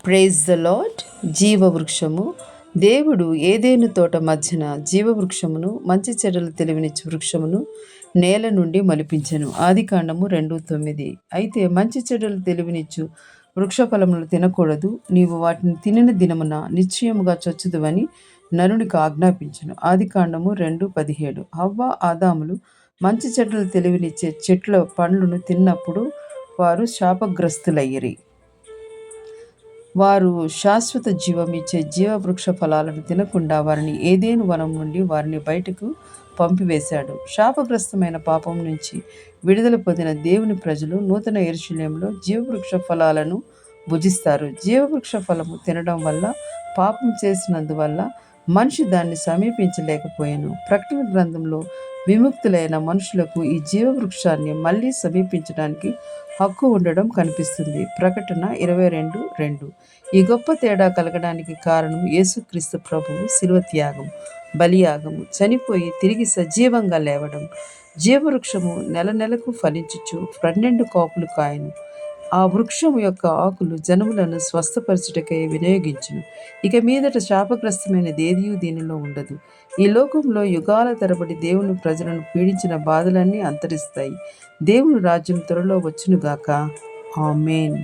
Praise the lord. జీవవృక్షము. దేవుడు ఏదేను తోట మధ్యన జీవవృక్షమును, మంచి చెడుల తెలివినిచ్చు వృక్షమును నేల నుండి మలిపించెను. ఆదికాండము 2:9. అయితే మంచి చెడులు తెలివినిచ్చు వృక్ష ఫలములు తినకూడదు, నీవు వాటిని తినిన దినమున నిశ్చయముగా చచ్చుదువని నరునికి ఆజ్ఞాపించెను. ఆదికాండము 2:17. హవ్వ, ఆదాములు మంచి చెడులు తెలివినిచ్చే చెట్ల పండ్లను తిన్నప్పుడు వారు శాపగ్రస్తులయ్యిరి. వారు శాశ్వత జీవం ఇచ్చే జీవవృక్ష ఫలాలను తినకుండా వారిని ఏదేను వనం నుండి వారిని బయటకు పంపివేశాడు. శాపగ్రస్తమైన పాపం నుంచి విడుదల పొందిన దేవుని ప్రజలు నూతన యెరూషలేములో జీవవృక్ష ఫలాలను భుజిస్తారు. జీవవృక్ష ఫలము తినడం వల్ల పాపం చేసినందువల్ల మనిషి దాన్ని సమీపించలేకపోయాను. ప్రకటన గ్రంథంలో విముక్తులైన మనుషులకు ఈ జీవవృక్షాన్ని మళ్ళీ సమీపించడానికి హక్కు ఉండడం కనిపిస్తుంది. ప్రకటన 22:2. ఈ గొప్ప తేడా కలగడానికి కారణం యేసుక్రీస్తు ప్రభువు శిలువ త్యాగం, బలియాగము, చనిపోయి తిరిగి సజీవంగా లేవడం. జీవవృక్షము నెల నెలకు ఫలించుచు 12 కాపులు కాయను. ఆ వృక్షము యొక్క ఆకులు జనములను స్వస్థపరచుటకై వినియోగించును. ఇక మీదట శాపగ్రస్తమైనది ఏదియూ దీనిలో ఉండదు. ఈ లోకంలో యుగాల తరబడి దేవుని ప్రజలను పీడించిన బాధలన్నీ అంతరిస్తాయి. దేవుని రాజ్యం త్వరలో వచ్చునుగాక. ఆమేన్.